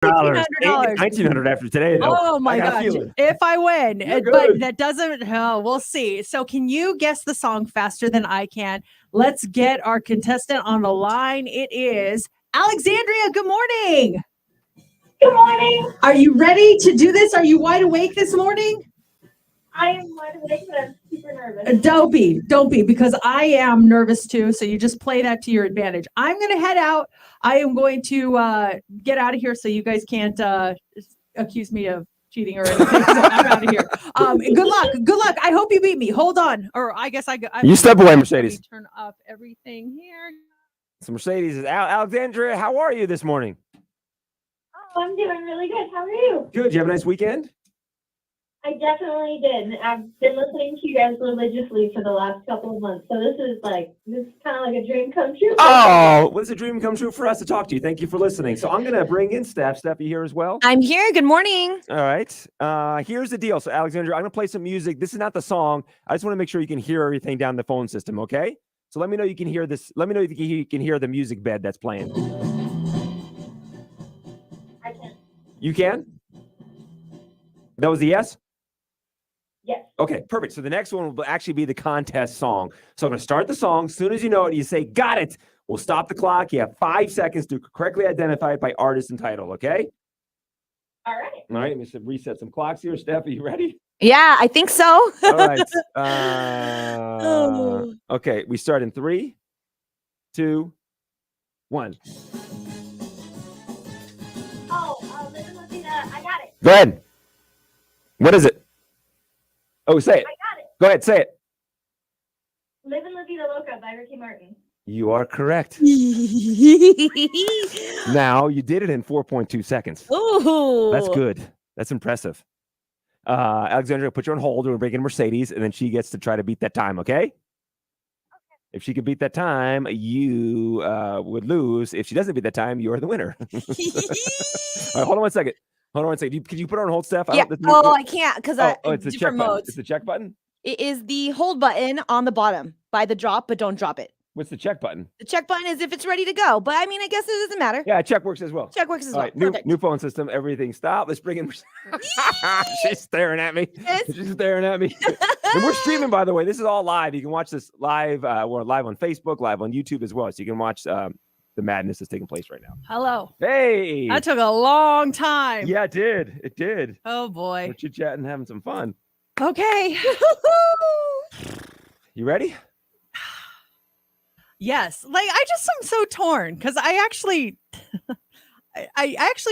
$1,800. 1,900 after today, though. Oh my gosh. If I win, but that doesn't, we'll see. So can you guess the song faster than I can? Let's get our contestant on the line. It is Alexandria. Good morning. Good morning. Are you ready to do this? Are you wide awake this morning? I am wide awake, but I'm super nervous. Don't be, because I am nervous too. So you just play that to your advantage. I'm going to head out. I am going to get out of here so you guys can't accuse me of cheating or anything. So I'm out of here. Good luck. Good luck. I hope you beat me. Hold on. Or I guess you step away, Mercedes. Let me turn up everything here. So Mercedes is Alexandria, how are you this morning? Oh, I'm doing really good. How are you? Good. Did you have a nice weekend? I definitely did. I've been listening to you guys religiously for the last couple of months. So this is kind of like a dream come true. Oh, well, it's a dream come true for us to talk to you. Thank you for listening. So I'm going to bring in Steph. Steph, you here as well? I'm here. Good morning. All right. Here's the deal. So Alexandria, I'm going to play some music. This is not the song. I just want to make sure you can hear everything down the phone system, okay? So let me know you can hear this. Let me know if you can hear the music bed that's playing. I can. You can? That was a yes? Yes. Okay, perfect. So the next one will actually be the contest song. So I'm going to start the song. As soon as you know it, you say, got it. We'll stop the clock. You have 5 seconds to correctly identify it by artist and title, okay? All right. All right, let me reset some clocks here. Steph, are you ready? Yeah, I think so. All right. Okay, we start in 3, 2, 1. I got it. Go ahead. What is it? Oh, say it. I got it. Go ahead, say it. Livin' La Vida Loca by Ricky Martin. You are correct. Now, you did it in 4.2 seconds. Ooh. That's good. That's impressive. Alexandria, put you on hold. We're bringing Mercedes, and then she gets to try to beat that time, okay? Okay. If she could beat that time, you would lose. If she doesn't beat that time, you are the winner. All right, hold on one second. Could you put her on hold, Steph? Yeah. I can't because it's a check button. It's the check button? It is the hold button on the bottom by the drop, but don't drop it. What's the check button? The check button is if it's ready to go. But I mean, I guess it doesn't matter. Yeah, check works as well. Check works as All well. right, new phone system. Everything stop. Let's bring in. She's staring at me. She's staring at me. And we're streaming, by the way. This is all live. You can watch this live. We're live on Facebook, live on YouTube as well. So you can watch the madness that's taking place right now. Hello. Hey. That took a long time. Yeah, it did. It did. Oh, boy. We're chit-chatting, having some fun. Okay. You ready? Yes. Like, I just am so torn because I actually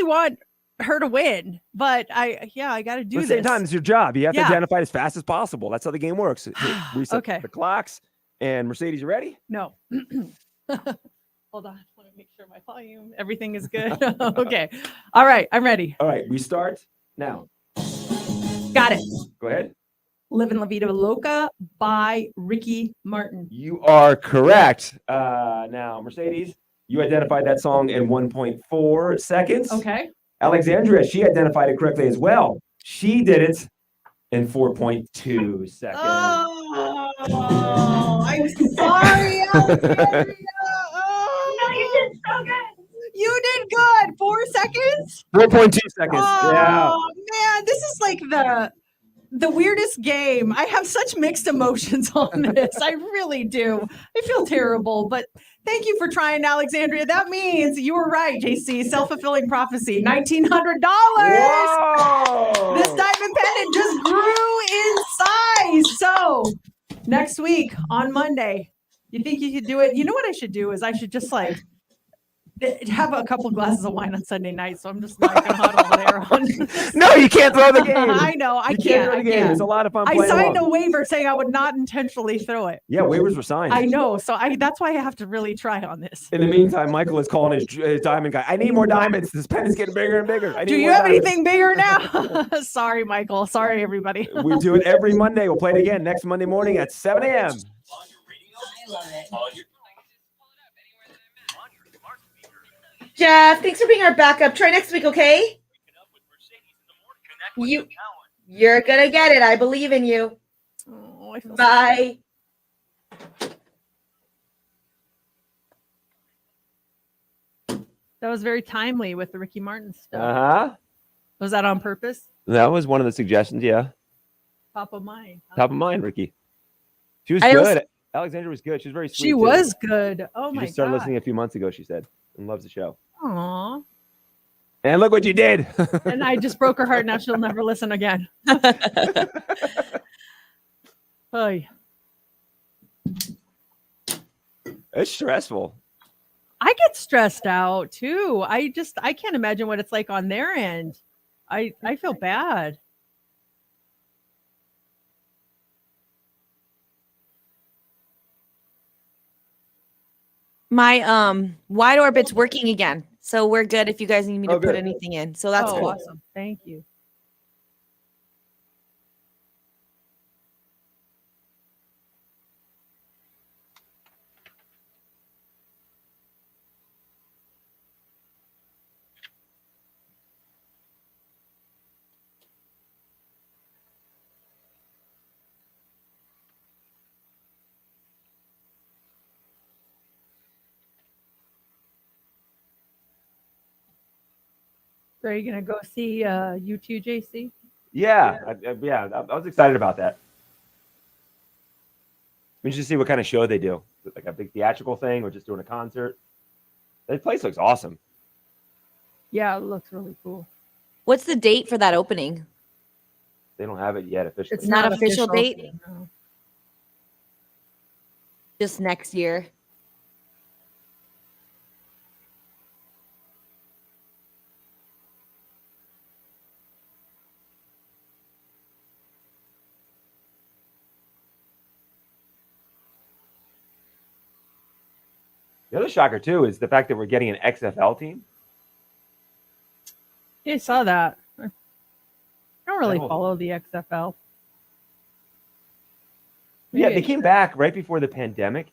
want her to win, but I got to do this. At the same time, it's your job. You have to Yeah. identify it as fast as possible. That's how the game works. Reset Okay. the clocks. And Mercedes, you ready? No. Hold on. I want to make sure my volume, everything is good. Okay. All right. I'm ready. All right. We start now. Got it. Go ahead. Livin' La Vida Loca by Ricky Martin. You are correct. Now, Mercedes, you identified that song in 1.4 seconds. Okay. Alexandria, she identified it correctly as well. She did it in 4.2 seconds. Oh, I'm sorry, Alexandria. No, you did so good. You did good. 4 seconds? 4.2 seconds. Oh, Yeah. man. This is like the weirdest game. I have such mixed emotions on this. I really do. I feel terrible, but thank you for trying, Alexandria. That means you were right, JC. Self-fulfilling prophecy. $1,900. Whoa. This diamond pendant just grew in size. So next week on Monday, you think you could do it? You know what I should do is I should just have a couple glasses of wine on Sunday night, so I'm just not gonna huddle there on. No, you can't throw the game. I know, I You can't. throw the game. It's a lot of fun. I playing signed along. a waiver saying I would not intentionally throw it. Yeah, waivers were signed. I know, so that's why I have to really try on this. In the meantime, Michael is calling his diamond guy. I need more diamonds. This pen is getting bigger and bigger. Do you have anything bigger now? Sorry, Michael. Sorry, everybody. We do it every Monday. We'll play it again next Monday morning at 7 a.m. Jeff, thanks for being our backup. Try next week, okay? You're gonna get it. I believe in you. Oh, I feel Bye. That was very timely with the Ricky Martin stuff. Uh-huh. Was that on purpose? That was one of the suggestions, yeah. Top of mind. huh? Top of mind, Ricky. She was I good. also- Alexandra was good. She was very sweet. She too. was good. Oh She my just started god. listening a few months ago, she said, and loves the show. Aw. And look what you did. And I just broke her heart. Now she'll never listen again. Oy. It's stressful. I get stressed out too. I can't imagine what it's like on their end. I feel bad. My wide orbit's working again. So we're good if you guys need me to Oh, put good. anything in. So that's Oh, cool. awesome. Thank you. So are you gonna go see you too, JC? Yeah, I was excited about that. We should see what kind of show they do. Is it like a big theatrical thing or just doing a concert? That place looks awesome. Yeah, it looks really cool. What's the date for that opening? They don't have it yet officially. It's not official date? No. Just next year. The other shocker too is the fact that we're getting an XFL team. Yeah, I saw that. I don't really Oh. follow the XFL. Yeah, Maybe they I came should. back right before the pandemic,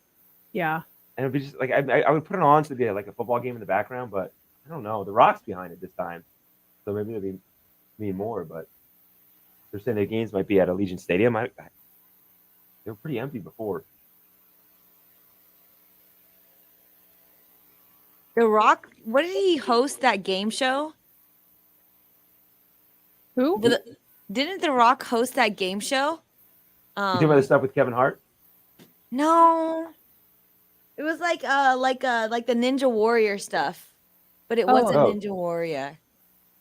Yeah. and it'd be just like I would put it on to be like a football game in the background, but I don't know. The Rock's behind it this time, so maybe there'll be more. But they're saying the games might be at Allegiant Stadium. They were pretty empty before. The Rock, what did he host that game show? Who? Didn't The Rock host that game show? You talking about the stuff with Kevin Hart? No. It was like the Ninja Warrior stuff. But it wasn't Oh. Ninja Warrior.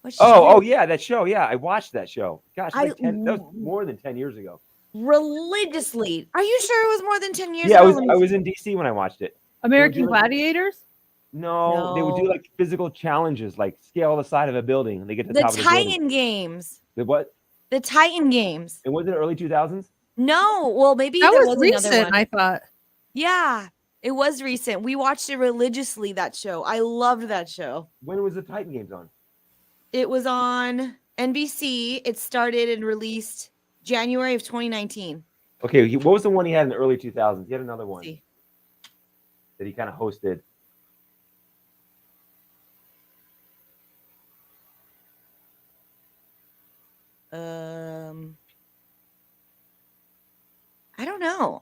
What Oh, show? yeah, that show. Yeah, I watched that show. Gosh, that was more than 10 years ago. Religiously. Are you sure it was more than 10 years Yeah, ago? I was in DC when I watched it. American Would you like- Gladiators? No, they would do No. like physical challenges, like scale the side of a building, and they get to the The top of the building. Titan games. The what? The Titan games. It wasn't early 2000s. No. Well, maybe That there was was another recent, one. I thought. Yeah. It was recent. We watched it religiously, that show. I loved that show. When was the Titan Games on? It was on NBC. It started and released January of 2019. Okay, what was the one he had in the early 2000s? He had another one See. that he kind of hosted. I don't know.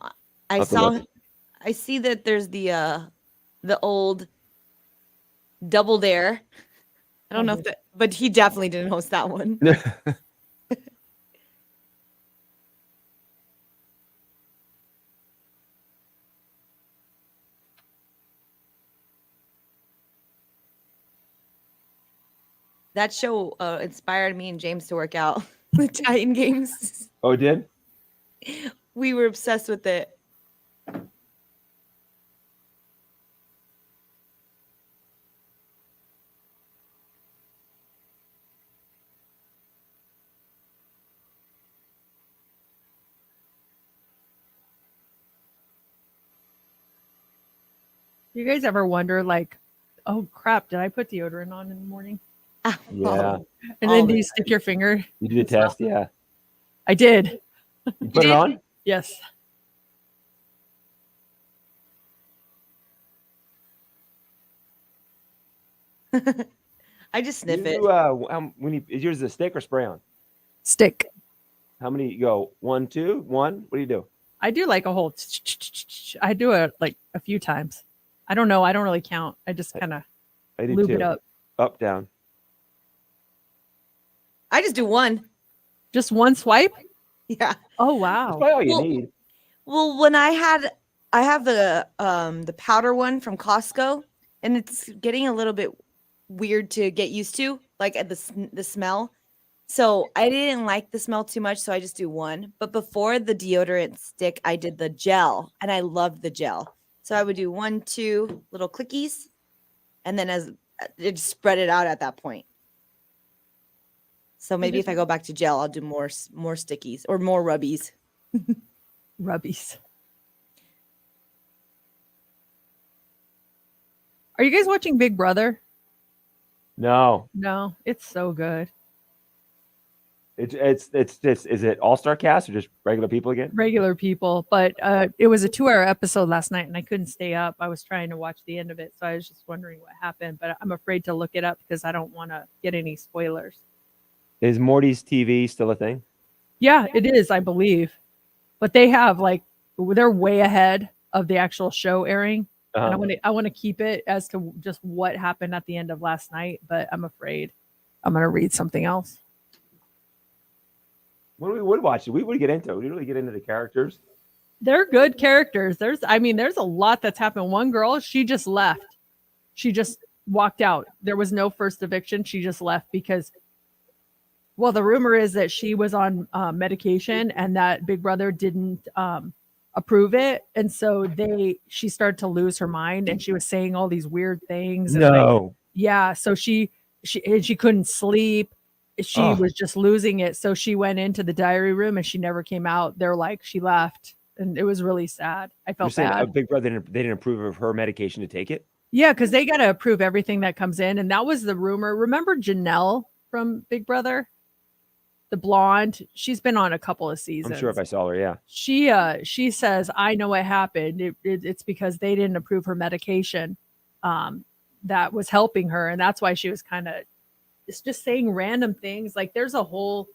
I'll have to look. I see that there's the old Double Dare. I don't know if that, but he definitely didn't host that one. That show inspired me and James to work out. The Titan Games. Oh, it did? We were obsessed with it. You guys ever wonder, like, oh crap, did I put deodorant on in the morning? Yeah. And All then the do you stick your finger? You did a test, yeah. I did. You put it did? on? Yes. I just sniff You it. do, is yours a stick or spray on? Stick. How many you go? 1, 2, 1? What do you do? I do like a whole. I do it like a few times. I don't know. I don't really count. I just kind of. I do Lube too. it up. Up, down. I just do one. Just one swipe? Yeah. Oh, That's wow. probably all you Well, need. Well, when I have the powder one from Costco, and it's getting a little bit weird to get used to, like at the smell. So I didn't like the smell too much, so I just do one. But before the deodorant stick, I did the gel, and I loved the gel. So I would do 1, 2 little clickies, and then as it spread it out at that point. So maybe if I go back to gel, I'll do more stickies or more rubbies. Rubbies. Are you guys watching Big Brother? No. No, it's so good. It's just, is it all-star cast or just regular people again? Regular people, but it was a 2-hour episode last night and I couldn't stay up. I was trying to watch the end of it, so I was just wondering what happened, but I'm afraid to look it up because I don't want to get any spoilers. Is Morty's TV still a thing? Yeah, it is, I believe. But they have they're way ahead of the actual show airing. And I want to keep it as to just what happened at the end of last night, but I'm afraid I'm going to read something else. When we would watch it, we would get into it. We really get into the characters. They're good characters. There's a lot that's happened. One girl, she just left. She just walked out. There was no first eviction. She just left because, well, the rumor is that she was on medication and that Big Brother didn't approve it, and so she started to lose her mind and she was saying all these weird things. And so she couldn't sleep. She was just losing it. So she went into the diary room and she never came out. They're like, she left, and it was really sad. I felt bad. Big Brother they didn't approve of her medication to take it. Yeah, because they got to approve everything that comes in, and that was the rumor. Remember Janelle from Big Brother? The blonde, she's been on a couple of seasons. I'm sure if I saw her, yeah. She says, I know what happened. It's because they didn't approve her medication that was helping her. And that's why she was it's just saying random things. Like there's a whole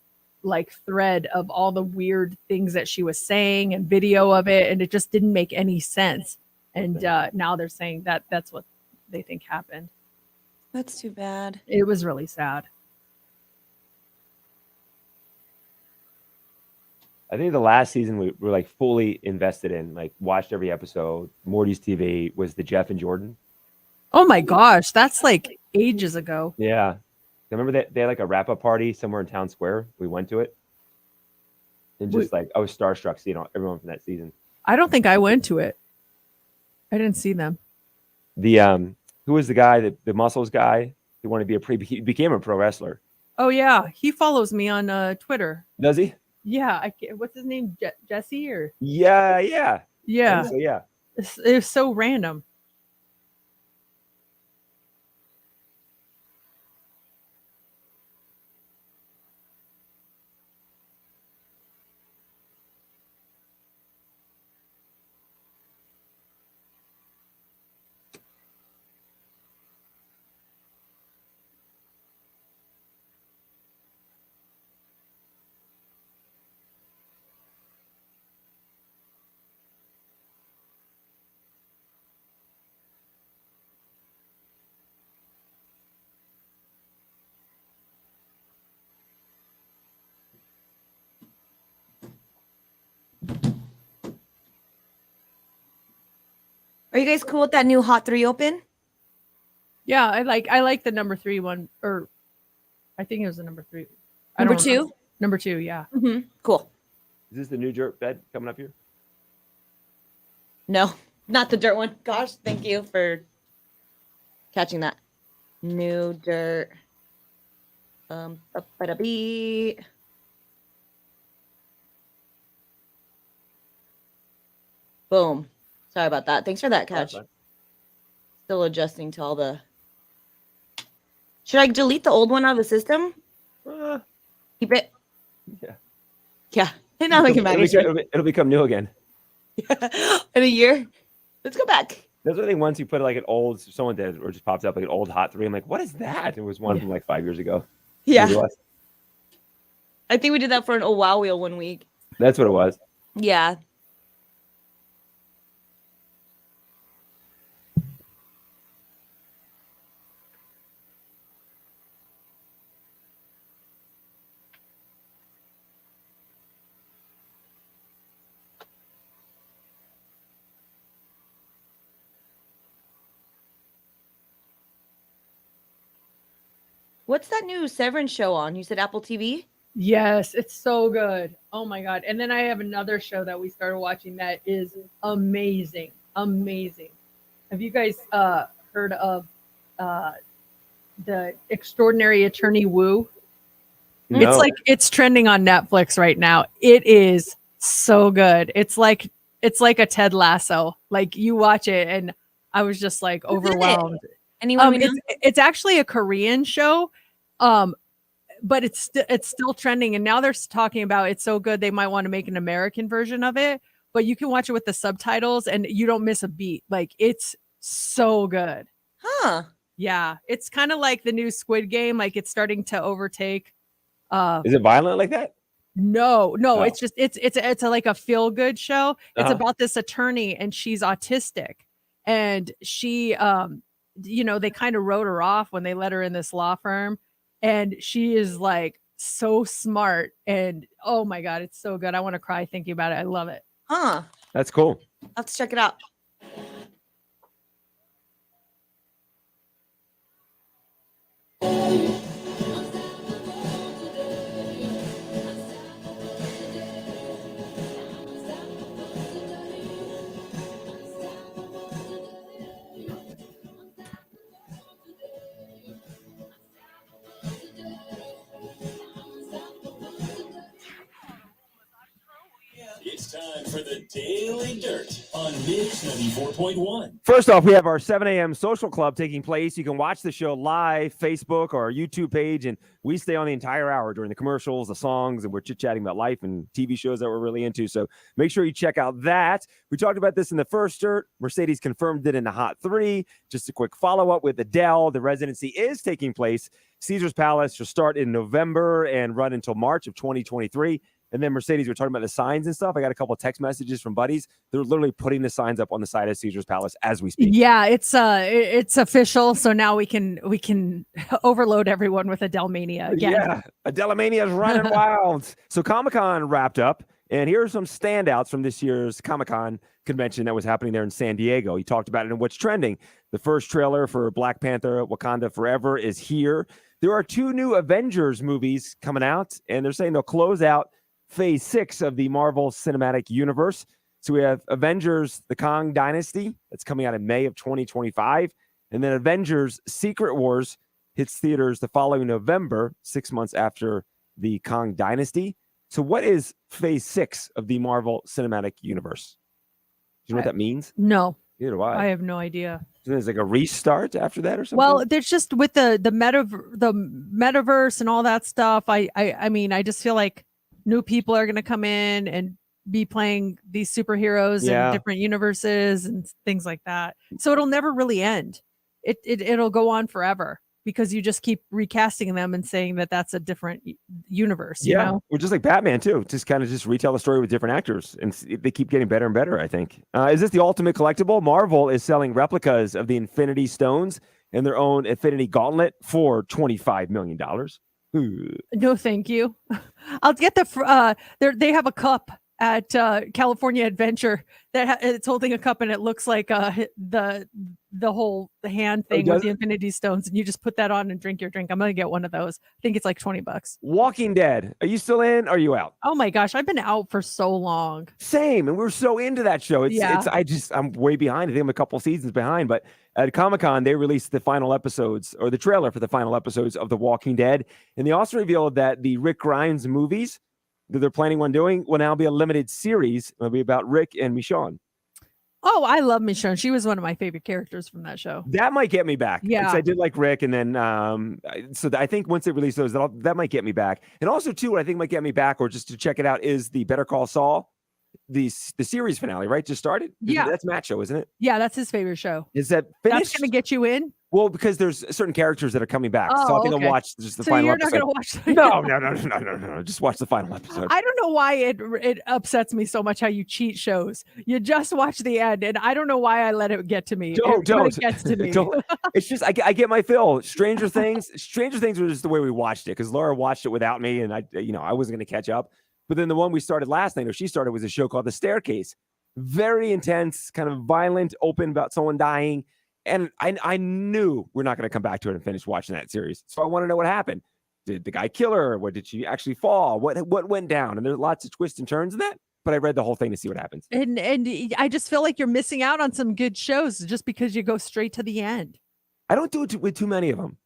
thread of all the weird things that she was saying and video of it. And it just didn't make any sense. And now they're saying that that's what they think happened. That's too bad. It was really sad. I think the last season we were fully invested in, watched every episode. Morty's TV was the Jeff and Jordan. Oh my gosh, that's ages ago. Yeah. I remember that they had a wrap-up party somewhere in Town Square. We went to it. And just I was starstruck seeing everyone from that season. I don't think I went to it. I didn't see them. The who was the guy, the muscles guy who wanted to be he became a pro wrestler. Oh yeah, he follows me on Twitter. Does he? Yeah, what's his name? Jesse or? Yeah. Yeah. So, yeah. It was so random. Are you guys cool with that new Hot 3 open? Yeah, I like the number 3 one, or I think it was the number 3. Number 2? Number 2, yeah. Mm-hmm. Cool. Is this the new dirt bed coming up here? No, not the dirt one. Gosh, thank you for catching that. New dirt. Up-a-da-bee. Boom. Sorry about that. Thanks for that catch. Still adjusting to all the. Should I delete the old one out of the system? Keep it. Yeah. Yeah. And now we can manage it. It'll become new again. In a year. Let's go back. There's I think once you put an old, someone did, or just pops up an old Hot 3. I'm like, what is that? It was one from 5 years ago. Yeah. I think we did that for an Oh Wow Wheel one week. That's what it was. Yeah. What's that new Severance show on? You said Apple TV? Yes, it's so good. Oh my god. And then I have another show that we started watching that is amazing. Amazing. Have you guys heard of the Extraordinary Attorney Woo? No. It's trending on Netflix right now. It is so good. It's like a Ted Lasso. Like you watch it and I was just like Who's in it? overwhelmed. Anyone we know? It's actually a Korean show. But it's still trending, and now they're talking about it's so good they might want to make an American version of it. But you can watch it with the subtitles, and you don't miss a beat. Like it's so good. Huh. Yeah, it's kind of like the new Squid Game. Like it's starting to overtake. Is it violent like that? No, Oh. it's just it's like a feel good show. It's Uh-huh. about this attorney, and she's autistic, and she they kind of wrote her off when they let her in this law firm. And she is like so smart, and oh my god, it's so good. I want to cry thinking about it. I love it. Huh. That's cool. I'll have to check it out. It's time for the Daily Dirt on Mix 94.1. First off, we have our 7 a.m. social club taking place. You can watch the show live, Facebook or our YouTube page, and we stay on the entire hour during the commercials, the songs, and we're chit-chatting about life and TV shows that we're really into. So make sure you check out that. We talked about this in the first dirt. Mercedes confirmed it in the Hot 3. Just a quick follow-up with Adele. The residency is taking place. Caesar's Palace will start in November and run until March of 2023. And then Mercedes, we're talking about the signs and stuff. I got a couple of text messages from buddies. They're literally putting the signs up on the side of Caesar's Palace as we speak. Yeah, it's official. So now we can overload everyone with Adele Mania again. Yeah, Adelemania is running wild. So Comic-Con wrapped up, and here are some standouts from this year's Comic-Con convention that was happening there in San Diego. He talked about it in what's trending. The first trailer for Black Panther, Wakanda Forever is here. There are 2 new Avengers movies coming out, and they're saying they'll close out Phase 6 of the Marvel Cinematic Universe. So we have Avengers, the Kang Dynasty, that's coming out in May of 2025. And then Avengers, Secret Wars hits theaters the following November, 6 months after the Kang Dynasty. So what is Phase 6 of the Marvel Cinematic Universe? Do you know what that means? No, Neither do I I. have no idea. So there's like a restart after that or something? Well, there's just with the metaverse and all that stuff. I mean, I just feel like new people are going to come in and be playing these superheroes Yeah. in different universes and things like that. So it'll never really end. It'll go on forever because you just keep recasting them and saying that that's a different universe. You know? Well, just like Batman too, just kind of just retell the story with different actors, and they keep getting better and better. I think. Is this the ultimate collectible? Marvel is selling replicas of the Infinity Stones and their own Infinity Gauntlet for $25 million. No, thank you. I'll get they have a cup at California Adventure that it's holding a cup and it looks like the hand thing with does the it? Infinity Stones, and you just put that on and drink your drink. I'm gonna get one of those. I think it's like $20. Walking Dead. Are you still in? Or are you out? Oh my gosh, I've been out for so long. Same, and we're so into that show. I'm way behind. I think I'm a couple seasons behind, but at Comic-Con they released the final episodes or the trailer for the final episodes of The Walking Dead, and they also revealed that the Rick Grimes movies that they're planning on doing will now be a limited series. It'll be about Rick and Michonne. Oh, I love Michonne. She was one of my favorite characters from that show. That might get me back. Yeah. Because I did like Rick, and then I think once they release those, that might get me back. And also too, what I think might get me back, or just to check it out, is the Better Call Saul, the series finale, right? Just started. Yeah. That's Matt show, isn't it? Yeah, that's his favorite show. Is that That's finished? gonna get you in. Well, because there's certain characters that are coming back, so I Oh, think okay. I'll watch just the So final you're not episode. gonna watch. No. Just watch the final episode. I don't know why it upsets me so much how you cheat shows. You just watch the end, and I don't know why I let it get to me. But Don't. It gets to me. Don't. It's just I get my fill. Stranger Things was just the way we watched it, because Laura watched it without me, and I wasn't going to catch up. But then the one we started last night, or she started, was a show called The Staircase. Very intense, kind of violent, open about someone dying. And I knew we're not going to come back to it and finish watching that series. So I want to know what happened. Did the guy kill her? What did she actually fall? What went down? And there's lots of twists and turns in that. But I read the whole thing to see what happens. And I just feel like you're missing out on some good shows just because you go straight to the end. I don't do it with too many of them.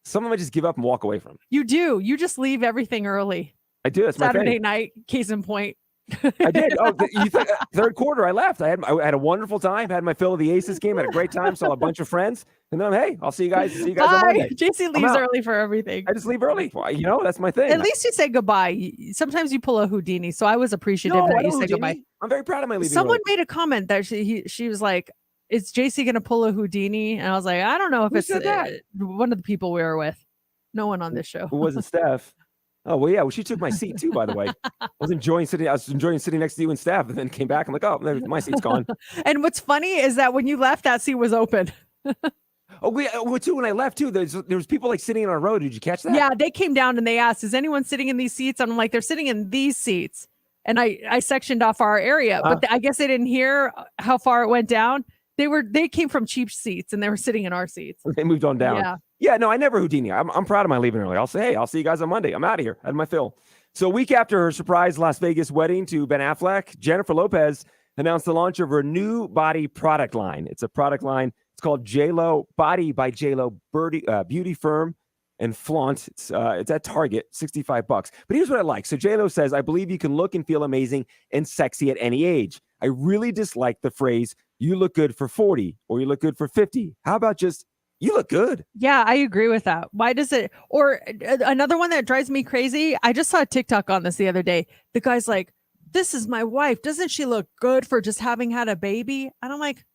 Some of them I just give up and walk away from. You do. You just leave everything early. I do. That's my Saturday thing. night, case in point. I did. Oh, third quarter, I left. I had a wonderful time. Had my fill of the Aces game. Had a great time. Saw a bunch of friends. And then, hey, I'll see you guys. See you guys on Bye. Monday. JC leaves out. early for everything. I just leave early. Well, that's my thing. At least you say goodbye. Sometimes you pull a Houdini, so I was appreciative No, I that you don't, said goodbye. Jamie. I'm very proud of my leaving. Someone early. made a comment that she was like, "Is JC gonna pull a Houdini?" And I was like, "I don't know if Who it's said that? one of the people we were with. No one on this show." Who wasn't Steph? Oh well, yeah. Well, she took my seat too. By the way, I was enjoying sitting next to you and Steph, and then came back. I'm like, oh, my seat's gone. And what's funny is that when you left, that seat was open. Oh, too. When I left too, there was people like sitting on our road. Did you catch that? Yeah, they came down and they asked, "Is anyone sitting in these seats?" And I'm like, "They're sitting in these seats." And I sectioned off our area, but I guess they didn't hear how far it went down. They came from cheap seats and they were sitting in our seats. They moved on down. Yeah. Yeah, no, I never Houdini. I'm proud of my leaving early. I'll say, hey, I'll see you guys on Monday. I'm out of here. I had my fill. So a week after her surprise Las Vegas wedding to Ben Affleck, Jennifer Lopez announced the launch of her new body product line. It's a product line. It's called JLo Body by JLo Beauty Firm and Flaunt. It's at Target, $65. But here's what I like. So JLo says, I believe you can look and feel amazing and sexy at any age. I really dislike the phrase, you look good for 40 or you look good for 50. How about just, you look good? Yeah, I agree with that. Why does it? Or another one that drives me crazy. I just saw a TikTok on this the other day. The guy's like, "This is my wife. Doesn't she look good for just having had a baby?" And I'm like,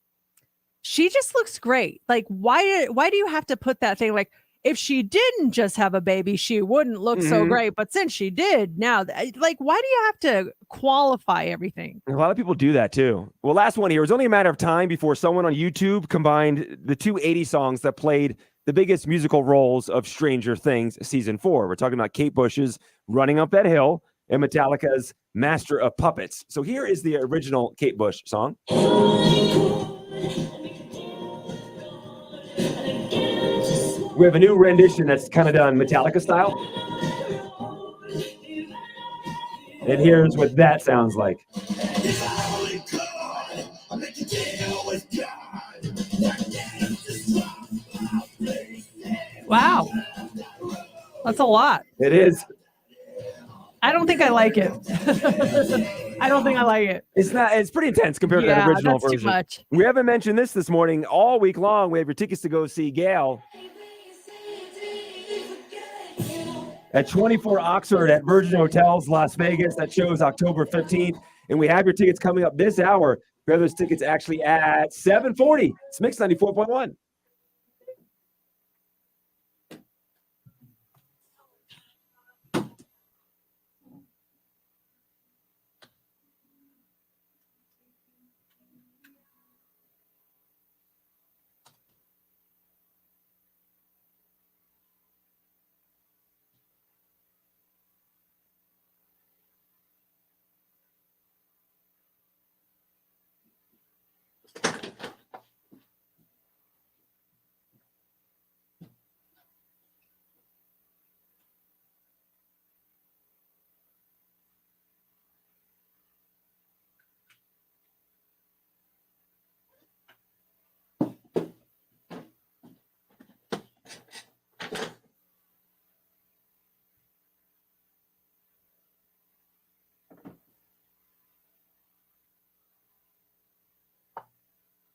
she just looks great. Like, why do you have to put that thing? Like, if she didn't just have a baby, she wouldn't look so great. But since she did, now, like, why do you have to qualify everything? A lot of people do that too. Well, last one here. It was only a matter of time before someone on YouTube combined the two 80 songs that played the biggest musical roles of Stranger Things season 4. We're talking about Kate Bush's Running Up That Hill and Metallica's Master of Puppets. So here is the original Kate Bush song. We have a new rendition that's kind of done Metallica style. And here's what that sounds like. Wow. That's a lot. It is. I don't think I like it. I don't think I like it. It's pretty intense compared to the original that's version. too much. We haven't mentioned this morning. All week long, we have your tickets to go see Gail at 24 Oxford at Virgin Hotels, Las Vegas. That show is October 15th. And we have your tickets coming up this hour. We have those tickets actually at 7:40. It's Mix 94.1.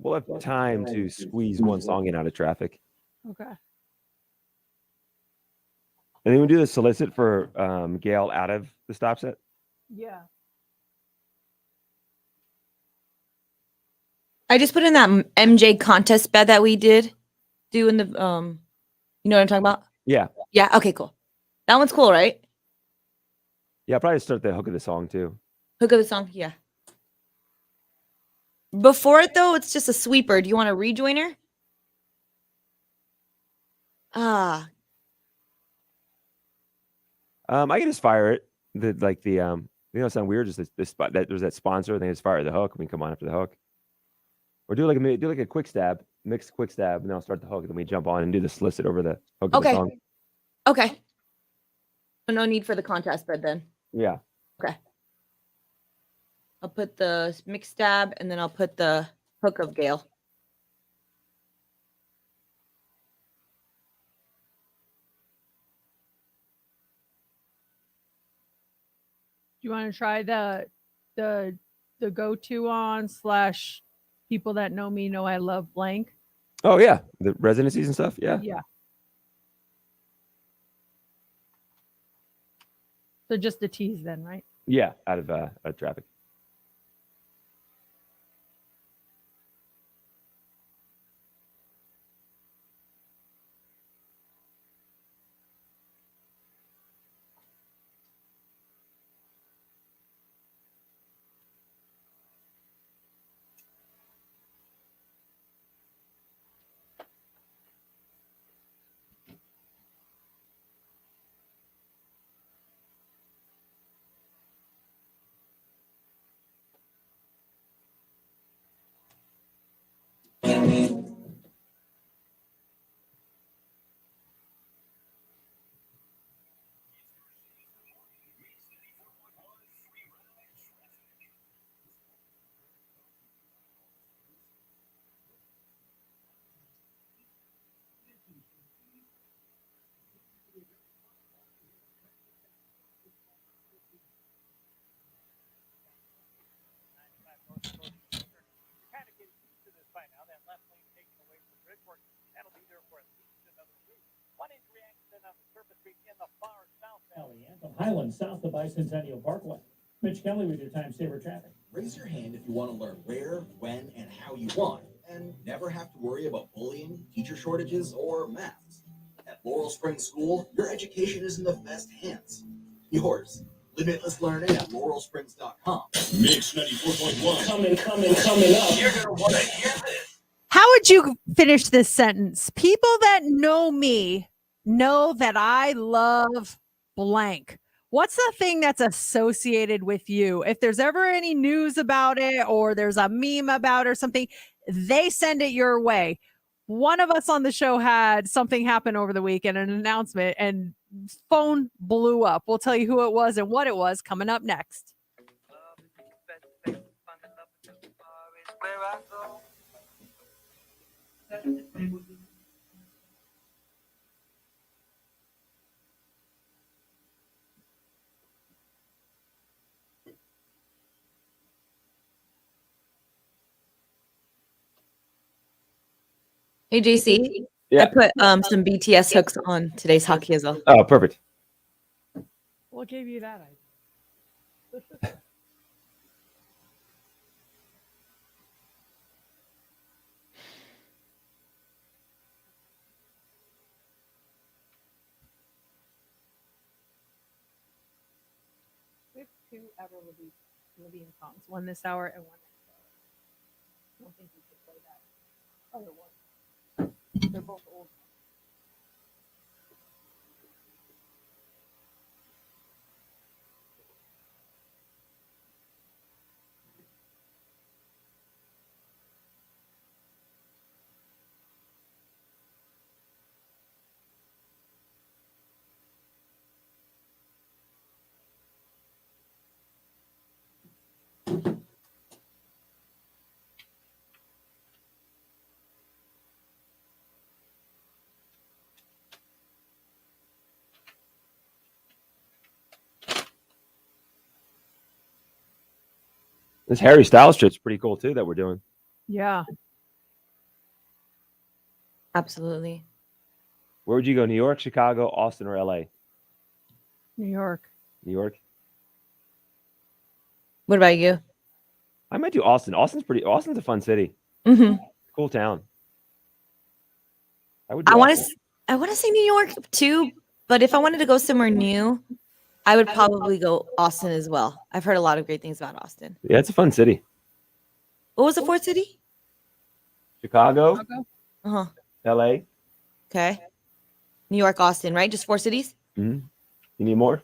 We'll have time to squeeze one song in out of traffic. Okay. And then we do the solicit for Gail out of the stop set. Yeah. I just put in that MJ contest bet that we did do in the you know what I'm talking about? Yeah. Yeah, okay, cool. That one's cool, right? Yeah, I'll probably start the hook of the song too. Hook of the song, yeah. Before it though, it's just a sweeper. Do you want a rejoiner? Ah, I can just fire it. It sound weird. Just this spot that there's that sponsor. They just fire the hook. We can come on after the hook. Or do like a quick stab, mix quick stab, and then I'll start the hook, and then we jump on and do the solicit over the hook of the Okay. song. Okay. No need for the contrast bed then. Yeah. Okay. I'll put the mix stab and then I'll put the hook of Gale. Do you want to try the go-to on / people that know me know I love blank? Oh yeah, the residencies and stuff. Yeah. Yeah. So just a tease then, right? Yeah. Out of traffic. Valley Anthem Highlands, south of Bicentennial Parkway. Mitch Kelly with your time saver traffic. Raise your hand if you want to learn where, when, and how you want, and never have to worry about bullying, teacher shortages, or masks. At Laurel Springs School, your education is in the best hands. Yours. Limitless learning at laurelsprings.com. Mix 94.1. Coming up. You're going to want to hear this. How would you finish this sentence? People that know me know that I love blank. What's the thing that's associated with you? If there's ever any news about it or there's a meme about it or something, they send it your way. One of us on the show had something happen over the weekend, an announcement, and phone blew up. We'll tell you who it was and what it was coming up next. Hey JC, Yeah. I put some BTS hooks on today's hockey as well. Oh, perfect. What gave you that idea? We have two Avril Lavigne songs, one this hour and one next hour. I don't think we should play that other one. They're both old. This Harry Styles trip's pretty cool too that we're doing. Yeah. Absolutely. Where would you go? New York, Chicago, Austin, or LA? New York. New York. What about you? I might do Austin. Austin's a fun city. hmm Cool town. I would. Do I want Austin. to. I want to say New York too, but if I wanted to go somewhere new, I would probably go Austin as well. I've heard a lot of great things about Austin. Yeah, it's a fun city. What was the fourth city? Chicago, Uh huh. LA. Okay. New York, Austin, right? Just 4 cities? You need more?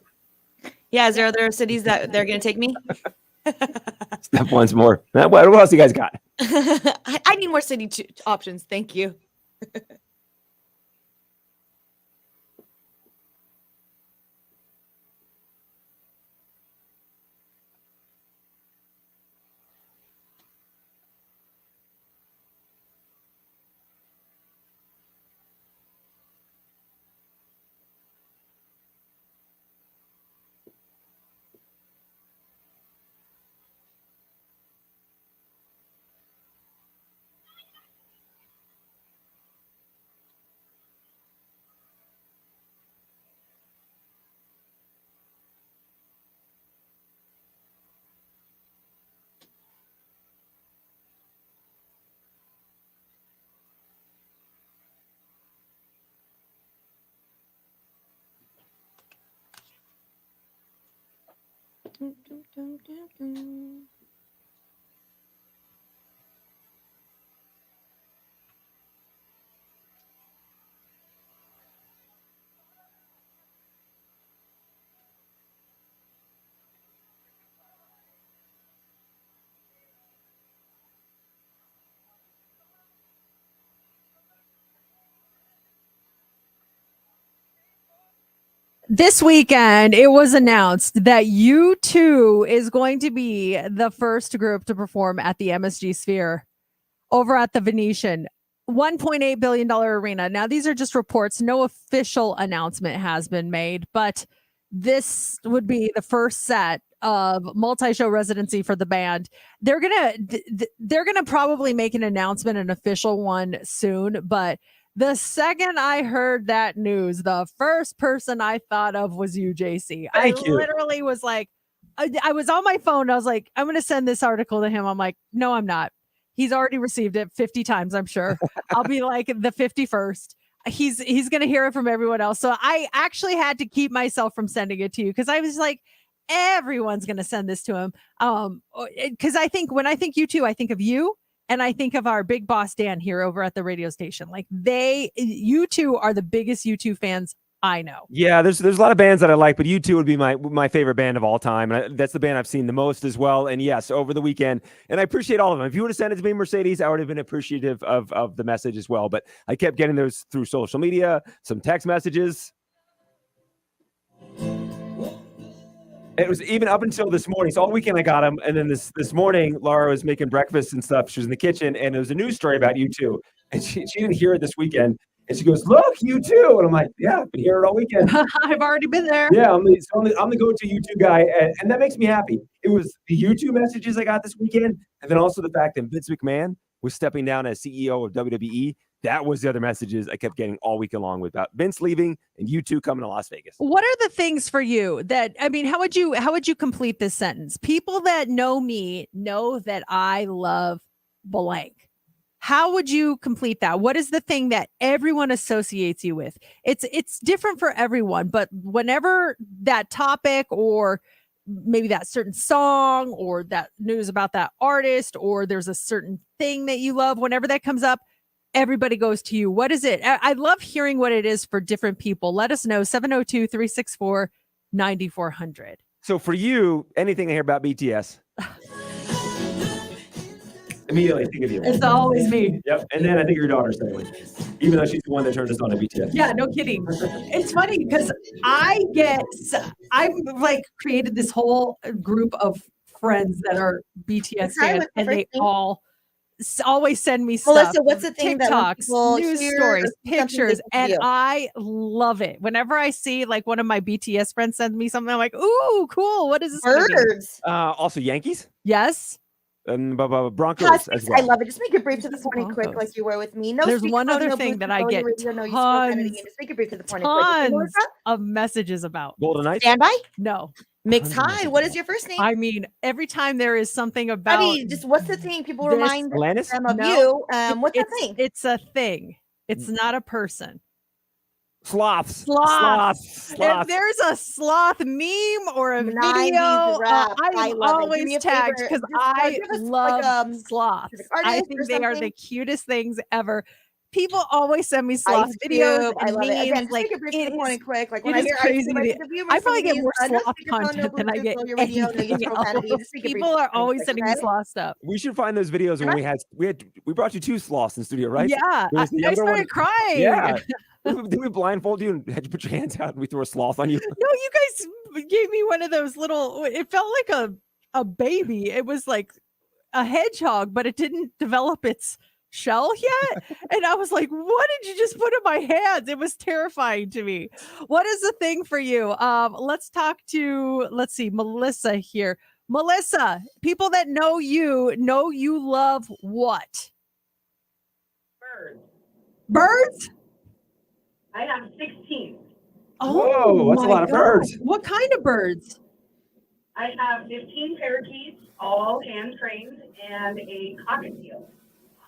Yeah. Is there other cities that they're going to take me? Step once more. What else you guys got? I need more city options. Thank you. This weekend, it was announced that U2 is going to be the first group to perform at the MSG Sphere over at the Venetian. $1.8 billion arena. Now, these are just reports. No official announcement has been made, but this would be the first set of multi-show residency for the band. They're gonna probably make an announcement, an official one soon, but the second I heard that news, the first person I thought of was you, JC. Thank you. Literally was like, I was on my phone. I was like, I'm going to send this article to him. I'm like, no, I'm not. He's already received it 50 times, I'm sure. I'll be like the 51st. He's going to hear it from everyone else. So I actually had to keep myself from sending it to you because I was like, everyone's going to send this to him. Because I think when I think U2, I think of you. And I think of our big boss, Dan, here over at the radio station. Like U2 are the biggest U2 fans I know. Yeah, there's a lot of bands that I like, but U2 would be my favorite band of all time. And that's the band I've seen the most as well. And yes, over the weekend. And I appreciate all of them. If you would have sent it to me, Mercedes, I would have been appreciative of the message as well. But I kept getting those through social media, some text messages. It was even up until this morning. So all weekend I got them. And then this morning, Laura was making breakfast and stuff. She was in the kitchen and there was a news story about U2. And she didn't hear it this weekend. And she goes, look, U2. And I'm like, yeah, I've been here all weekend. I've already been there. Yeah, I'm the go-to U2 guy. And that makes me happy. It was the U2 messages I got this weekend. And then also the fact that Vince McMahon was stepping down as CEO of WWE. That was the other messages I kept getting all weekend long about Vince leaving and U2 coming to Las Vegas. What are the things for you that, I mean, how would you complete this sentence? People that know me know that I love blank. How would you complete that? What is the thing that everyone associates you with? It's different for everyone, but whenever that topic or maybe that certain song or that news about that artist or there's a certain thing that you love, whenever that comes up, everybody goes to you. What is it? I love hearing what it is for different people. Let us know. 702-364-9400. So for you, anything I hear about BTS, immediately think of you. It's always me. Yep. And then I think your daughter's saying, even though she's the one that turned us on to BTS. Yeah, no kidding. It's funny because I've like created this whole group of friends that are BTS Sorry, fans, what's the and they first thing? all always send me stuff. Melissa, what's the thing that when TikToks, people news hear stories, or see something, pictures, they and feel? I love it. Whenever I see like one of my BTS friends send me something, I'm like, "Ooh, cool! What is this?" gonna be?" Birds. Also Yankees Yes. and Broncos Cosmics, as well. I love it. Just make it brief to the Who's the point, quick, Broncos? like you were with me. No There's one speakerphone, other no thing Bluetooth, that I no get radio, no use of profanity tons, again. Just make it brief to the point. Quick. Okay, tons Melissa? of messages about. Golden Knights. Standby. No, Mix Tons of High. What is your first name? I mean every time there is something about. I mean, just what's the thing? People this- remind Atlantis? them of No, you. What's the it's, thing? It's a thing. It's not a person. Sloths. Sloths. If Sloths. there's a sloth meme or a 90s video, rap. I I'm love it. Do me always a tagged favor, because just, I give us, love like, sloths. specific I artist think or they are the something. cutest things ever. people always send me sloth Ice videos Cube, I and love it. Again, memes. just Like take a break it from the morning is, quick. Like it when I is hear Ice crazy. Cube, I think of you. I probably get Mercedes, more no sloth speakerphone, no content than I Bluetooth, get roll your video, no use anything profanity. else. Just take a brief People are morning always break, sending me okay? sloth stuff. We should find those videos when we brought you 2 sloths in studio, right? Yeah, There was the I younger one. started crying. Yeah. Did we blindfold you and had you put your hands out and we threw a sloth on you? No, you guys gave me one of those little. It felt like a baby. It was like a hedgehog, but it didn't develop its shell yet. And I was like, "What did you just put in my hands?" It was terrifying to me. What is the thing for you? Let's talk to. Let's see, Melissa here. Melissa, people that know you love what? Birds. Birds. I have 16. Whoa, that's a my lot of God. birds. What kind of birds? I have 15 parakeets, all hand trained, and a cockatiel.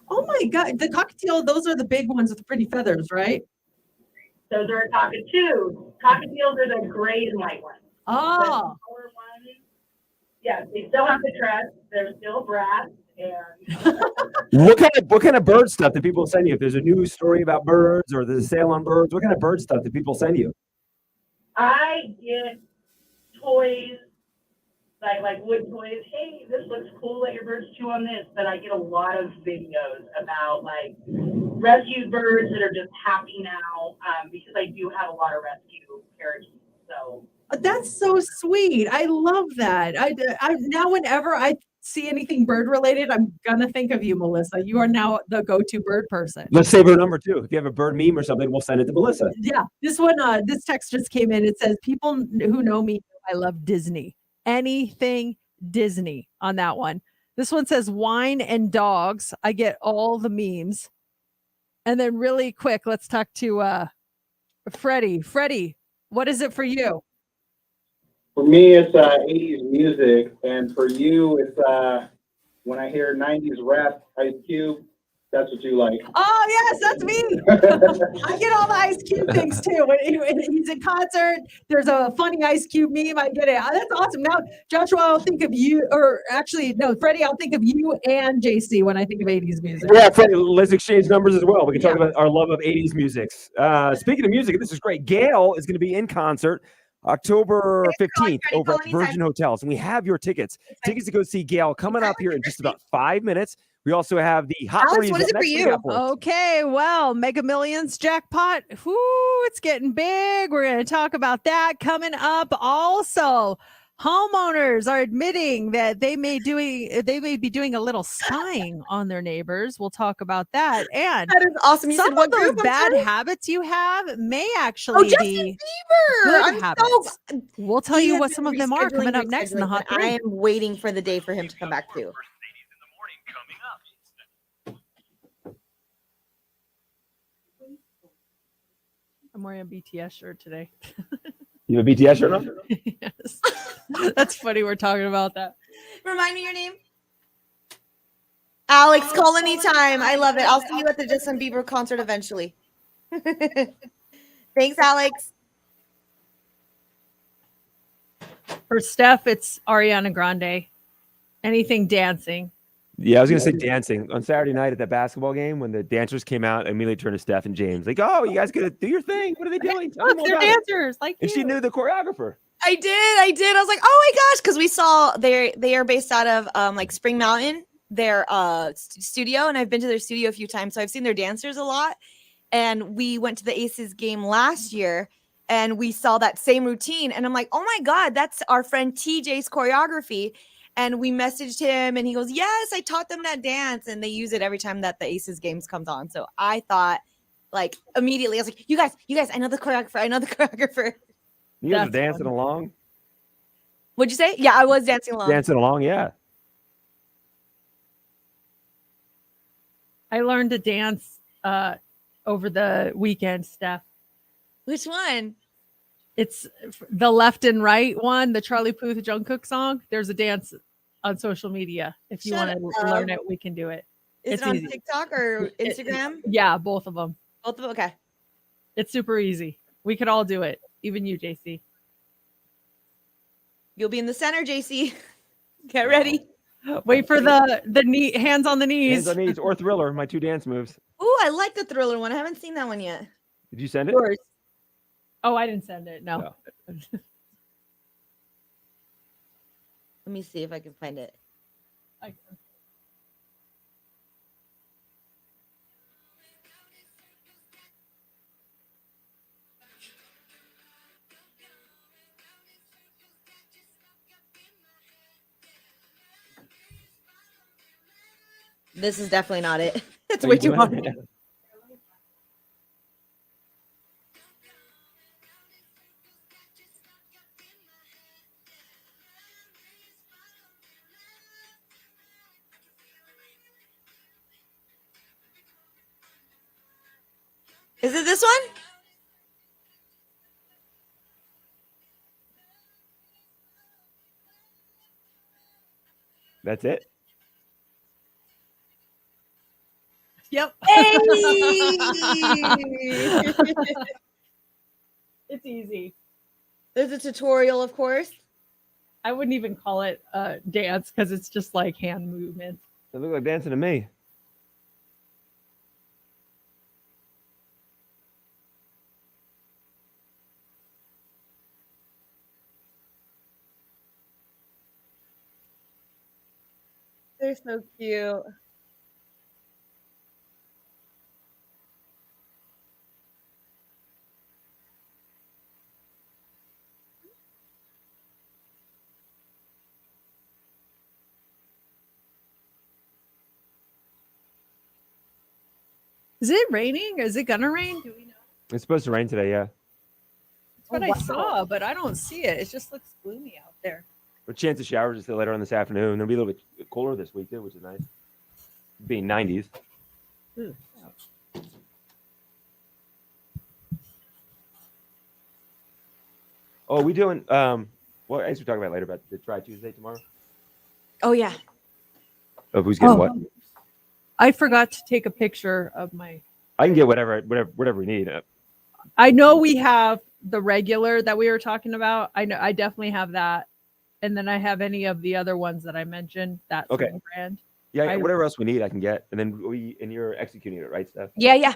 Oh my God, the cockatiel. Those are the big ones with pretty feathers, right? Those are cockatoos. Cockatiels are the gray and white ones. The Oh, smaller ones, yeah, they still have the crest. They're still brass. And What kind of bird stuff do people send you? If there's a news story about birds or there's a sale on birds, what kind of bird stuff do people send you? I get toys, like wood toys. Hey, this looks cool. Let your birds chew on this. But I get a lot of videos about like rescued birds that are just happy now because I do have a lot of rescue parakeets. So that's so sweet. I love that. I now whenever I see anything bird related, I'm gonna think of you, Melissa. You are now the go-to bird person. Let's save her number too. If you have a bird meme or something, we'll send it to Melissa. Yeah, this one, this text just came in. It says, "People who know me, I love Disney. Anything Disney on that one." This one says, "Wine and dogs." I get all the memes. And then really quick, let's talk to Freddie. Freddie, what is it for you? For me, it's 80s music, and for you, it's when I hear 90s rap, Ice Cube, that's what you like. Oh yes, that's me. I get all the Ice Cube things too. When he's in concert, there's a funny Ice Cube meme. I get it. That's awesome. Now, Joshua, I'll think of you, or actually, no, Freddie, I'll think of you and JC when I think of 80s music. Yeah, Freddie, let's exchange numbers as well. We can talk about our love of 80s music. Speaking of music, this is great. Gail is going to be in concert October 15th over at Virgin Hotels. And we have your tickets. Tickets to go see Gail coming up here in just about 5 minutes. We also have the Hot Alex, Breeze what is up it for next week you? afterwards. Okay, well, Mega Millions jackpot. Whoo, it's getting big. We're going to talk about that coming up. Also, homeowners are admitting that they may be doing a little spying on their neighbors. We'll talk about that. And That is awesome. You some said what of those group? I'm bad sorry? habits you have may Oh, actually Justin be Bieber. good I'm habits. so. We'll tell He you has what been some of them are coming up rescheduling, next in the Hot and Three. I am waiting for the day for him to come back too. I'm wearing a BTS shirt today. You have a BTS shirt on? Yes. That's funny. We're talking about that. Remind me your name. Alex, call anytime. I love it. I'll see you at the Justin Bieber concert eventually. Thanks, Alex. For Steph, it's Ariana Grande. Anything dancing. Yeah, I was going to say dancing. On Saturday night at that basketball game, when the dancers came out, I immediately turned to Steph and James. Like, oh, you guys got to do your thing. What are they doing? Tell me Look, more they're about it." dancers like And she you. knew the choreographer. I did. I was like, oh my gosh, because we saw they are based out of like Spring Mountain, their studio, and I've been to their studio a few times, so I've seen their dancers a lot. And we went to the Aces game last year, and we saw that same routine, and I'm like, oh my god, that's our friend TJ's choreography. And we messaged him, and he goes, yes, I taught them that dance, and they use it every time that the Aces games comes on. So I thought, like, immediately, I was like, you guys, I know the choreographer. You guys were That's dancing funny. along? What'd you say? Yeah, I was dancing along. Dancing along, yeah. I learned to dance over the weekend, Steph. Which one? It's the left and right one, the Charlie Puth Jungkook song. There's a dance on social media. If you Shut want to learn it, we can do it. Is It's it on easy. TikTok or Instagram? Yeah, both of them. Both of them? Okay. It's super easy. We could all do it, even you, JC. You'll be in the center, JC. Get ready. Wait for the knee, hands on the knees. Hands on knees or Thriller, my 2 dance moves. Ooh, I like the Thriller one. I haven't seen that one yet. Did you send it? Yours. Oh, I didn't send it. No. No. Let me see if I can find it. I- This is definitely not it. It's Are way you too doing hard. it? Is it this one? That's it. Yep. Hey! It's easy. There's a tutorial, of course. I wouldn't even call it a dance because it's just like hand movements. It looked like dancing to me. They're so cute. Is it raining? Is it gonna rain? Do we know? It's supposed to rain today, yeah. That's what Oh, I wow. saw, but I don't see it. It just looks gloomy out there. But chance of showers is still later on this afternoon. It'll be a little bit cooler this week too, which is nice. Being 90s. Oh, we doing what ice we talking about later about the Try Tuesday tomorrow? Oh yeah. Of who's getting Oh. what? I forgot to take a picture of my. I can get whatever we need. I know we have the regular that we were talking about. I know I definitely have that, and then I have any of the other ones that I mentioned. That Okay. same brand. Yeah, I- whatever else we need, I can get. And then you're executing it, right, Steph? Yeah.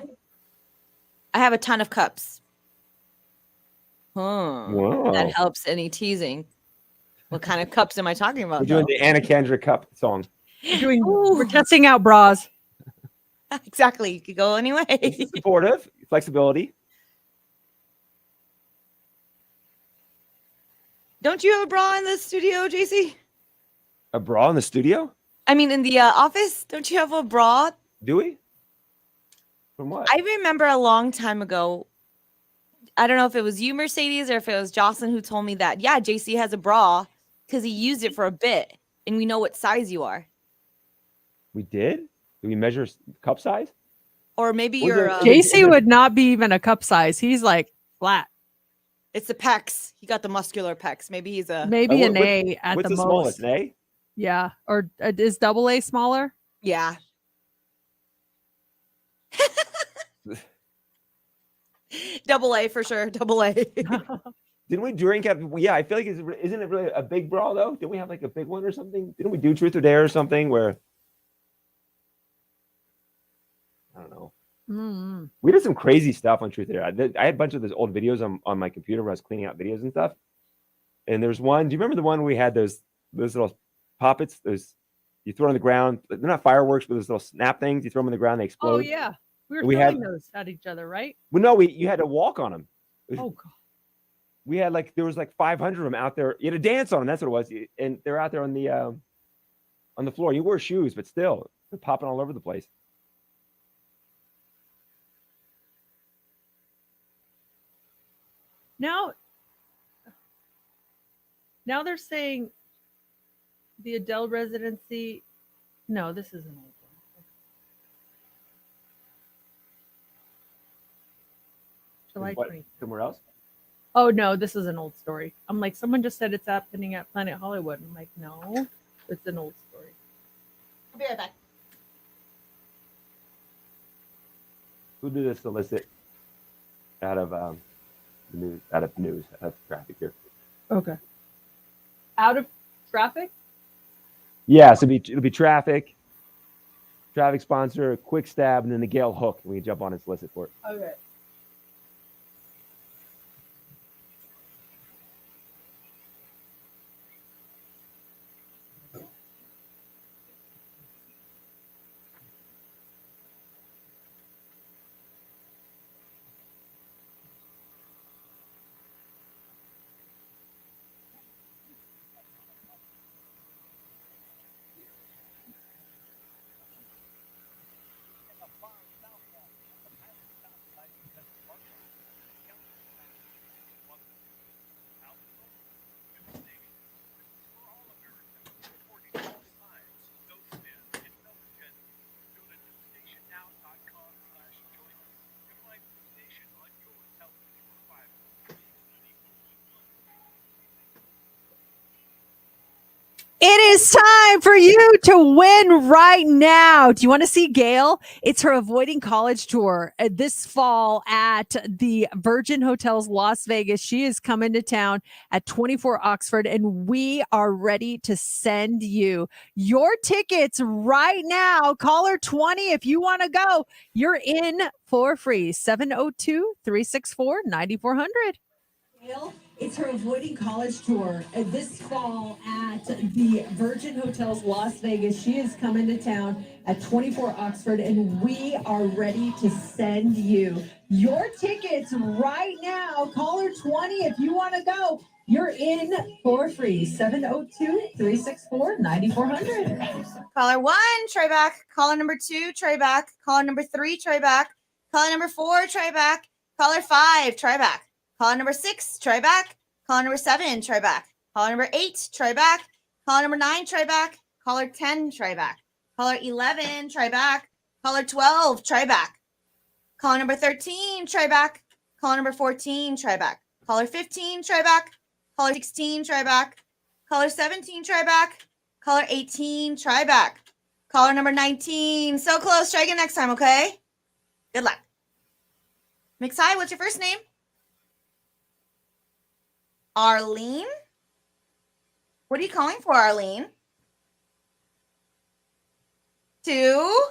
I have a ton of cups. Wow. That helps any teasing. What kind of cups am I talking about? We're doing though? the Anna Kendrick Cup song. We're testing out bras. Exactly. You could go anyway. It's supportive, flexibility. Don't you have a bra in the studio, JC? A bra in the studio? I mean, in the office, don't you have a bra? Do we? From what? I remember a long time ago. I don't know if it was you, Mercedes, or if it was Jocelyn who told me that. Yeah, JC has a bra because he used it for a bit, and we know what size you are. We did? Did we measure cup size? Or maybe Was you're. it- JC would not be even a cup size. He's like flat. It's the pecs. He got the muscular pecs. Maybe he's a. Maybe what- an A at What's the the most. smallest? An A? Yeah. Or is double A smaller? Yeah. Double A for sure. Double A. Didn't we drink at? Yeah, I feel like isn't it really a big bra though? Didn't we have like a big one or something? Didn't we do Truth or Dare or something where? I don't know. Mm. We did some crazy stuff on Truth or Dare. I had a bunch of those old videos on my computer when I was cleaning out videos and stuff. And there's one. Do you remember the one where we had those little poppets? Those you throw on the ground. They're not fireworks, but those little snap things. You throw them on the ground, they explode. Oh yeah. We were We throwing had- those at each other, right? Well, no, you had to walk on them. Oh god. We had there was 500 of them out there. You had to dance on them. That's what it was. And they're out there on the floor. You wear shoes, but still, they're popping all over the place. Now they're saying the Adele residency. No, this is an old one. July What, 20. somewhere else? Oh no, this is an old story. I'm like, someone just said it's happening at Planet Hollywood. I'm like, no, it's an old story. I'll be right back. Who did this solicit out of the news? Out of traffic here. Okay. Out of traffic? Yeah, so it'll be traffic sponsor, quick stab, and then the Gale hook. We can jump on and solicit for it. Okay. It is time for you to win right now. Do you want to see Gail? It's her Avoiding College tour this fall at the Virgin Hotels Las Vegas. She is coming to town at 24 Oxford, and we are ready to send you your tickets right now. Caller 20 if you want to go. You're in for free. 702-364-9400. It's her Avoiding College tour this fall at the Virgin Hotels Las Vegas. She is coming to town at 24 Oxford, and we are ready to send you your tickets right now. Caller 20 if you want to go. You're in for free. 702-364-9400. Caller 1, try back. Caller number 2, try back. Caller number 3, try back. Caller number 4, try back. Caller 5, try back. Caller number 6, try back. Caller number 7, try back. Caller number 8, try back. Caller number 9, try back. Caller 10, try back. Caller 11, try back. Caller 12, try back. Caller number 13, try back. Caller number 14, try back. Caller 15, try back. Caller 16, try back. Caller 17, try back. Caller 18, try back. Caller number 19, so close. Try again next time, okay? Good luck. Mix, hi, what's your first name? Arlene? What are you calling for, Arlene? 2?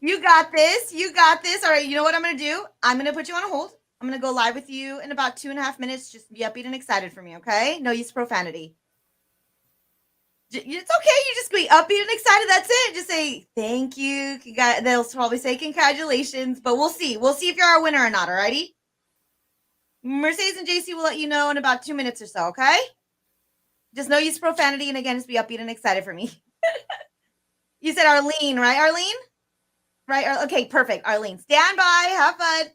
You got this. You got this. All right, you know what I'm going to do? I'm going to put you on a hold. I'm going to go live with you in about 2.5 minutes. Just be upbeat and excited for me, okay? No use profanity. It's okay. You just be upbeat and excited. That's it. Just say thank you. They'll probably say congratulations, but we'll see. We'll see if you're our winner or not. All righty. Mercedes and JC will let you know in about 2 minutes or so. Okay. Just no use profanity, and again, just be upbeat and excited for me. You said Arlene, right? Arlene, right? Okay, perfect. Arlene, stand by. Have fun.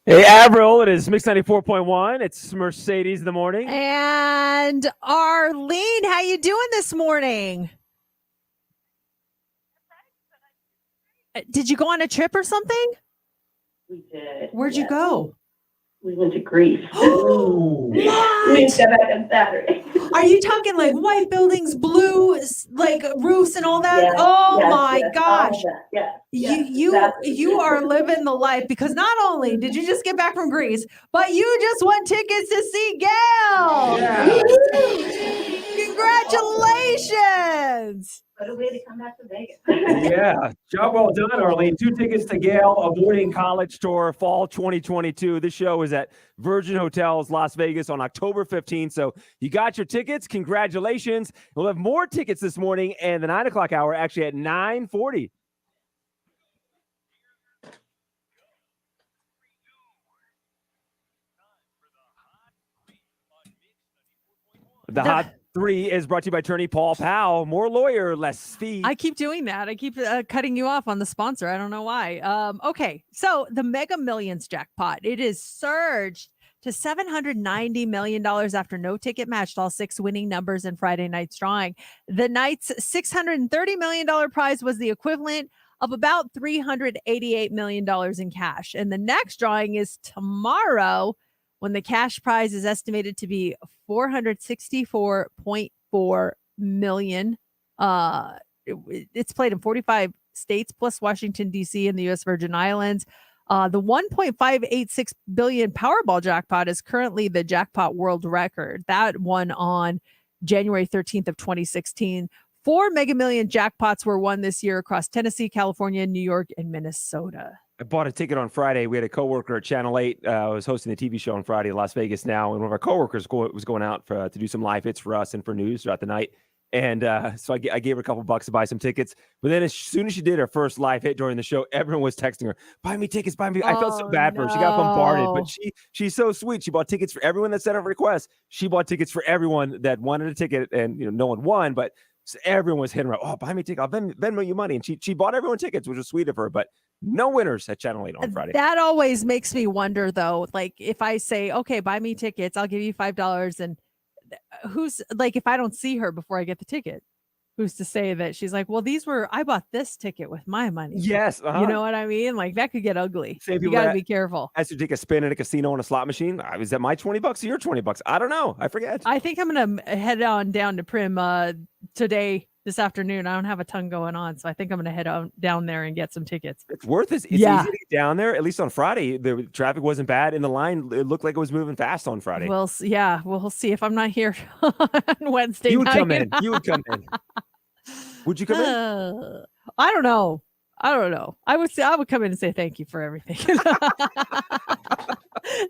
Hey, Avril, it is Mix 94.1. It's Mercedes in the morning. And Arlene, how you doing this morning? Did you go on a trip or something? We did. Where'd you yes. go? We went to Greece. What? We got back on Saturday. Are you talking like white buildings, blue, like roofs and all that? Yes, Oh yes, my yes, gosh. all of that, yes, You yes, you exactly. you are living the life, because not only did you just get back from Greece, but you just won tickets to see Gail. Yeah. Congratulations. What a way to come back to Vegas. Yeah, job well done, Arlene. 2 tickets to Gail Avoiding College Tour Fall 2022. This show is at Virgin Hotels Las Vegas on October 15th. So you got your tickets. Congratulations. We'll have more tickets this morning and the 9 o'clock hour actually at 9:40. The Hot 3 is brought to you by attorney Paul Powell. More lawyer, less fee. I keep doing that. I keep cutting you off on the sponsor. I don't know why. Okay, so the Mega Millions jackpot, it is surged to $790 million after no ticket matched all 6 winning numbers in Friday night's drawing. The night's $630 million prize was the equivalent of about $388 million in cash. And the next drawing is tomorrow, when the cash prize is estimated to be $464.4 million. It's played in 45 states plus Washington, D.C. and the U.S. Virgin Islands. The $1.586 billion Powerball jackpot is currently the jackpot world record. That won on January 13th of 2016. 4 Mega Million jackpots were won this year across Tennessee, California, New York, and Minnesota. I bought a ticket on Friday. We had a coworker at Channel 8. I was hosting a TV show on Friday in Las Vegas now, and one of our coworkers was going out to do some live hits for us and for news throughout the night. And so I gave her a couple bucks to buy some tickets. But then as soon as she did her first live hit during the show, everyone was texting her, "Buy me tickets, buy me." I felt so bad for her. She got bombarded, no. but she's so sweet. She bought tickets for everyone that sent a request. She bought tickets for everyone that wanted a ticket, and no one won, but everyone was hitting her. "Oh, buy me a ticket. I'll Venmo you money." And she bought everyone tickets, which was sweet of her. But no winners at Channel 8 on Friday. That always makes me wonder, though. Like, if I say, "Okay, buy me tickets, I'll give you $5," and who's like, if I don't see her before I get the ticket, who's to say that she's like, "Well, I bought this ticket with my money." Yes, You know what I mean? Like, that could get ugly. Same You people got to that- be careful. As to take a spin at a casino on a slot machine. Was that my $20 or your $20? I don't know. I forget. I think I'm gonna head on down to Prim today, this afternoon. I don't have a ton going on, so I think I'm gonna head on down there and get some tickets. It's worth it. It's Yeah. easy to get down there. At least on Friday, the traffic wasn't bad in the line. It looked like it was moving fast on Friday. We'll see if I'm not here on Wednesday. You would night. come in. You would come in. Would you come in? I don't know. I would come in and say thank you for everything.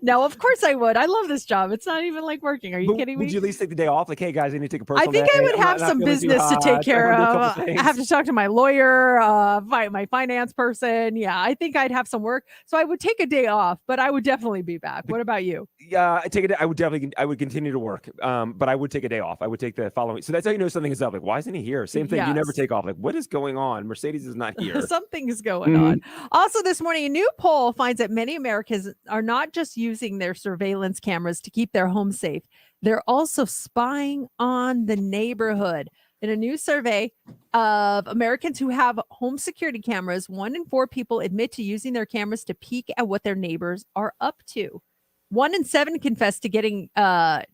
No, of course I would. I love this job. It's not even like working. Are you But kidding me? Would you at least take the day off? Like, hey guys, I need to take a I personal think I day. would I'm have not some feeling too business to hot. take care I wanna do a of. couple I have things. to talk to my lawyer, my finance person. Yeah, I think I'd have some work. So I would take a day off, but I would definitely be back. What about you? Yeah, I would continue to work. But I would take a day off. I would take the following. So that's how you know something is up. Like, why isn't he here? Same thing. You never Yes. take off. Like, what is going on? Mercedes is not here. Something is going on. Also, this morning, a new poll finds that many Americans are not just using their surveillance cameras to keep their home safe, they're also spying on the neighborhood. In a new survey of Americans who have home security cameras, 1 in 4 people admit to using their cameras to peek at what their neighbors are up to. 1 in 7 confess to getting a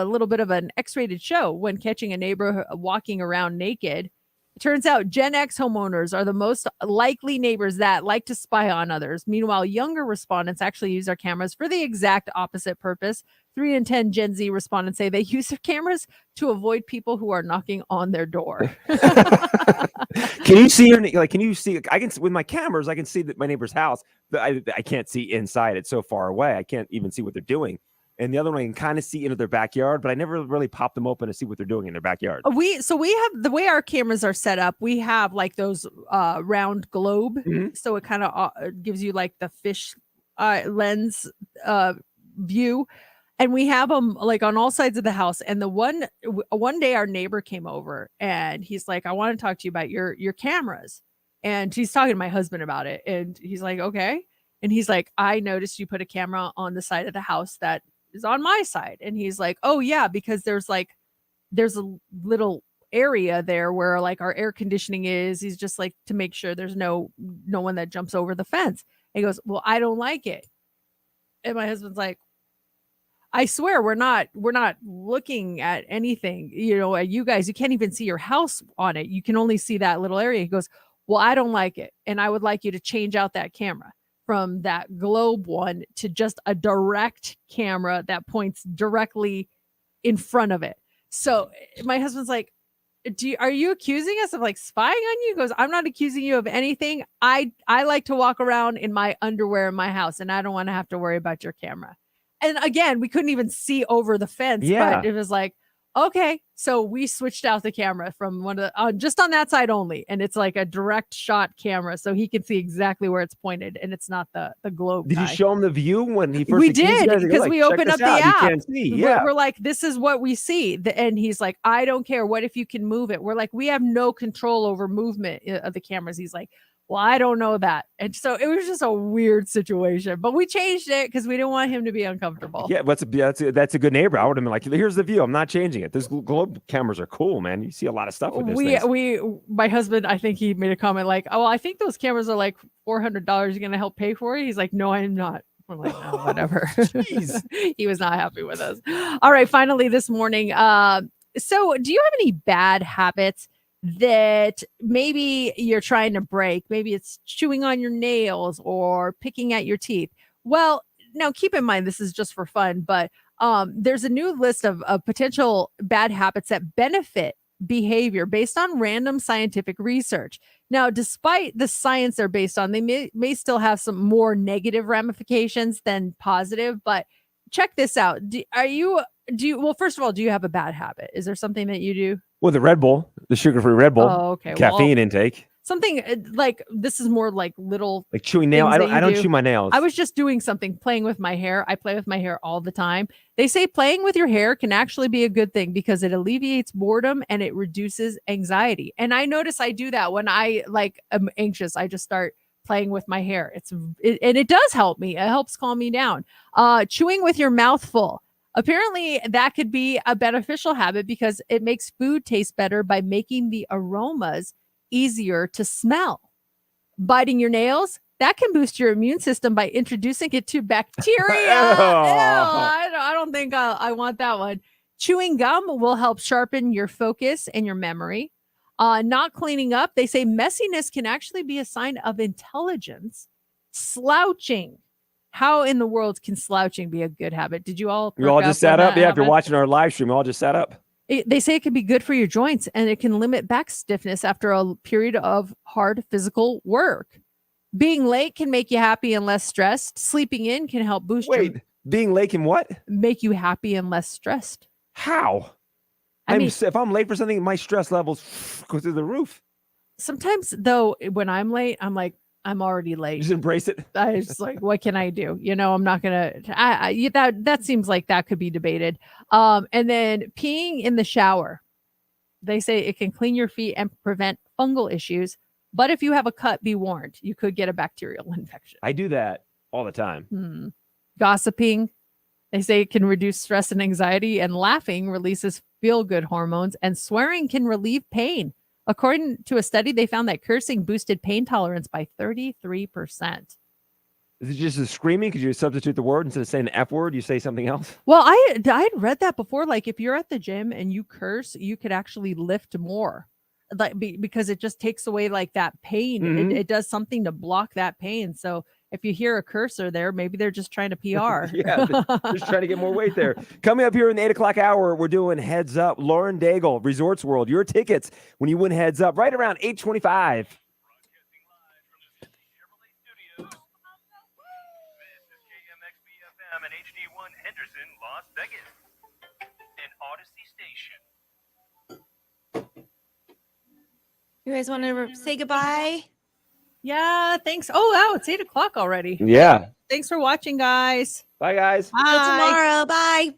little bit of an X-rated show when catching a neighbor walking around naked. It turns out Gen X homeowners are the most likely neighbors that like to spy on others. Meanwhile, younger respondents actually use their cameras for the exact opposite purpose. 3 in 10 Gen Z respondents say they use their cameras to avoid people who are knocking on their door. Can you see? Can you see? I can with my cameras. I can see that my neighbor's house, but I can't see inside. It's so far away. I can't even see what they're doing. And the other one I can kind of see into their backyard, but I never really pop them open to see what they're doing in their backyard. We have the way our cameras are set up. We have like those round globe, so it kind of gives you like the fish lens view, and we have them like on all sides of the house. And the one day our neighbor came over and he's like, "I want to talk to you about your cameras," and she's talking to my husband about it, and he's like, "Okay." And he's like, I noticed you put a camera on the side of the house that is on my side. And he's like, oh yeah, because there's a little area there where like our air conditioning is. He's just like, to make sure there's no one that jumps over the fence. And he goes, well, I don't like it. And my husband's like, I swear we're not looking at anything, at you guys. You can't even see your house on it. You can only see that little area. He goes, well, I don't like it. And I would like you to change out that camera from that globe one to just a direct camera that points directly in front of it. So my husband's like, are you accusing us of like spying on you? He goes, I'm not accusing you of anything. I like to walk around in my underwear in my house, and I don't want to have to worry about your camera. And again, we couldn't even see over the fence, but it was like, okay. So we switched out the camera from one of the, just on that side only. And it's like a direct shot camera. So he can see exactly where it's pointed, and it's not the globe. Did guy. you show him the view when he first? We did, because we opened up the app. You can't see. Yeah. We're like, this is what we see. And he's like, I don't care. What if you can move it? We're like, we have no control over movement of the cameras. He's like, well, I don't know that. And so it was just a weird situation, but we changed it because we didn't want him to be uncomfortable. Yeah, that's a good neighbor. I would have been like, here's the view. I'm not changing it. Those globe cameras are cool, man. You see a lot of stuff with this. My husband, I think he made a comment like, oh, I think those cameras are like $400. You're going to help pay for it? He's like, no, I'm not. We're like, no, whatever. He was not happy with us. All right. Finally, this morning. So do you have any bad habits that maybe you're trying to break? Maybe it's chewing on your nails or picking at your teeth. Well, now keep in mind, this is just for fun, but there's a new list of potential bad habits that benefit behavior based on random scientific research. Now, despite the science they're based on, they may still have some more negative ramifications than positive, but check this out. Well, first of all, do you have a bad habit? Is there something that you do? Well, the Red Bull, the sugar-free Red Bull, okay. caffeine intake. Something like this is more like little like chewing nail. I don't chew my nails. I was just doing something, playing with my hair. I play with my hair all the time. They say playing with your hair can actually be a good thing because it alleviates boredom and it reduces anxiety. And I notice I do that when I am anxious. I just start playing with my hair. And it does help me. It helps calm me down. Chewing with your mouth full. Apparently, that could be a beneficial habit because it makes food taste better by making the aromas easier to smell. Biting your nails, that can boost your immune system by introducing it to bacteria. I don't think I want that one. Chewing gum will help sharpen your focus and your memory. Not cleaning up, they say messiness can actually be a sign of intelligence. Slouching. How in the world can slouching be a good habit? Did you all? We all just sat up. Yeah, if you're watching our live stream, we all just sat up. They say it can be good for your joints and it can limit back stiffness after a period of hard physical work. Being late can make you happy and less stressed. Sleeping in can help boost being late can what? Make you happy and less stressed. How? If I'm late for something, my stress levels go through the roof. Sometimes though, when I'm late, I'm like, I'm already late. Just embrace it. I just like, what can I do? I'm not gonna. That seems like that could be debated. And then peeing in the shower. They say it can clean your feet and prevent fungal issues. But if you have a cut, be warned, you could get a bacterial infection. I do that all the time. Gossiping. They say it can reduce stress and anxiety, and laughing releases feel-good hormones, and swearing can relieve pain. According to a study, they found that cursing boosted pain tolerance by 33%. Is it just a screaming? Could you substitute the word instead of saying the F word? You say something else? Well, I'd read that before. Like if you're at the gym and you curse, you could actually lift more, because it just takes away like that pain. Mm-hmm. It does something to block that pain. So if you hear a cursor there, maybe they're just trying to PR. Yeah, just trying to get more weight there. Coming up here in the 8 o'clock hour, we're doing Heads Up. Lauren Daigle, Resorts World. Your tickets when you win Heads Up right around 8:25. And HD1 Henderson, Las Vegas, and Odyssey Station. You guys want to say goodbye? Yeah, thanks. Oh, wow, it's 8 o'clock already. Yeah. Thanks for watching, guys. Bye, guys. Bye. Till tomorrow. Bye.